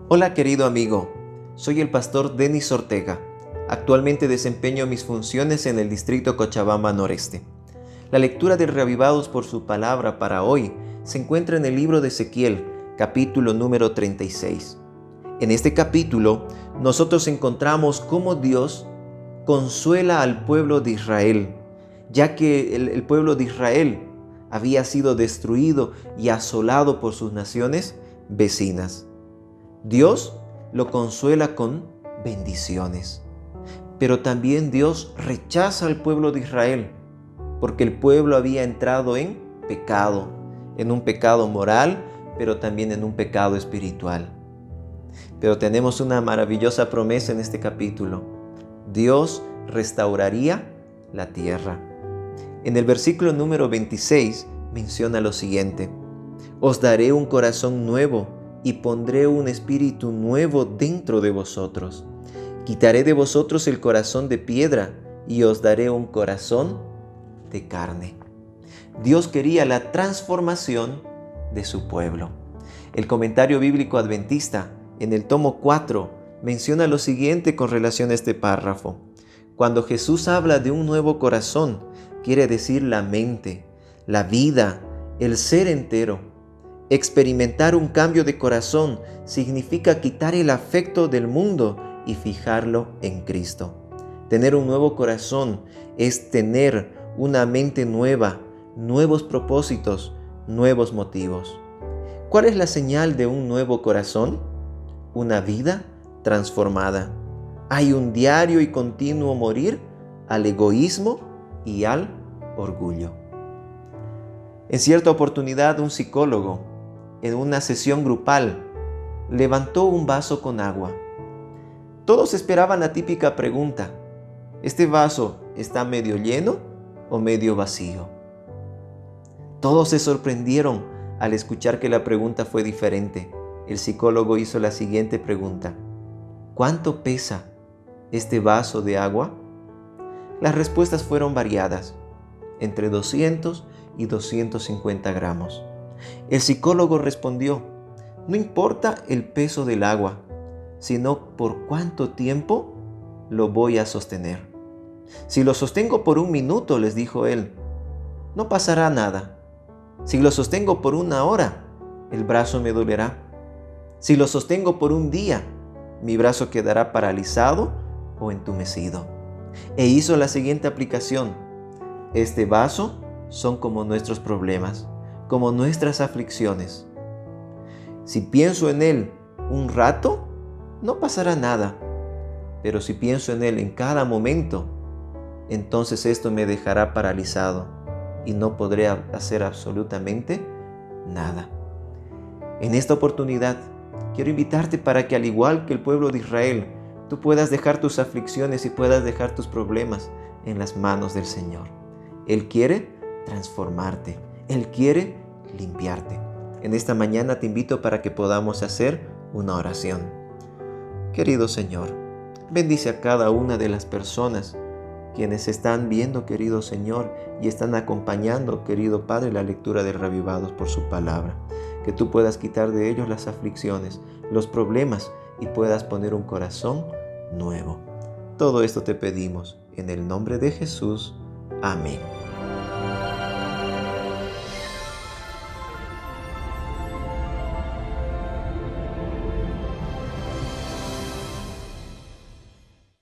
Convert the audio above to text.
Hola querido amigo, soy el pastor Denis Ortega. Actualmente desempeño mis funciones en el distrito Cochabamba Noreste. La lectura de Reavivados por su palabra para hoy se encuentra en el libro de Ezequiel, capítulo número 36. En este capítulo nosotros encontramos cómo Dios consuela al pueblo de Israel, ya que el pueblo de Israel había sido destruido y asolado por sus naciones vecinas. Dios lo consuela con bendiciones, pero también Dios rechaza al pueblo de Israel, porque el pueblo había entrado en un pecado moral, pero también en un pecado espiritual. Pero tenemos una maravillosa promesa en este capítulo. Dios restauraría la tierra. En el versículo número 26 menciona lo siguiente: os daré un corazón nuevo y pondré un espíritu nuevo dentro de vosotros. Quitaré de vosotros el corazón de piedra y os daré un corazón de carne. Dios quería la transformación de su pueblo. El comentario bíblico adventista en el tomo 4 menciona lo siguiente con relación a este párrafo. Cuando Jesús habla de un nuevo corazón, quiere decir la mente, la vida, el ser entero. Experimentar un cambio de corazón significa quitar el afecto del mundo y fijarlo en Cristo. Tener un nuevo corazón es tener una mente nueva, nuevos propósitos, nuevos motivos. ¿Cuál es la señal de un nuevo corazón? Una vida transformada. Hay un diario y continuo morir al egoísmo y al orgullo. En cierta oportunidad, un psicólogo, en una sesión grupal, levantó un vaso con agua. Todos esperaban la típica pregunta: ¿este vaso está medio lleno o medio vacío? Todos se sorprendieron al escuchar que la pregunta fue diferente. El psicólogo hizo la siguiente pregunta: ¿cuánto pesa este vaso de agua? Las respuestas fueron variadas, entre 200 y 250 gramos. El psicólogo respondió: no importa el peso del agua, sino por cuánto tiempo lo voy a sostener. Si lo sostengo por 1 minuto, les dijo él, no pasará nada. Si lo sostengo por 1 hora, el brazo me dolerá. Si lo sostengo por 1 día, mi brazo quedará paralizado o entumecido. E hizo la siguiente aplicación: este vaso son como nuestros problemas, como nuestras aflicciones. Si pienso en él un rato, no pasará nada. Pero si pienso en él en cada momento, entonces esto me dejará paralizado y no podré hacer absolutamente nada. En esta oportunidad, quiero invitarte para que, al igual que el pueblo de Israel, tú puedas dejar tus aflicciones y puedas dejar tus problemas en las manos del Señor. Él quiere transformarte. Él quiere limpiarte. En esta mañana te invito para que podamos hacer una oración. Querido Señor, bendice a cada una de las personas quienes están viendo, querido Señor, y están acompañando, querido Padre, la lectura de Reavivados por su palabra. Que tú puedas quitar de ellos las aflicciones, los problemas, y puedas poner un corazón nuevo. Todo esto te pedimos en el nombre de Jesús. Amén.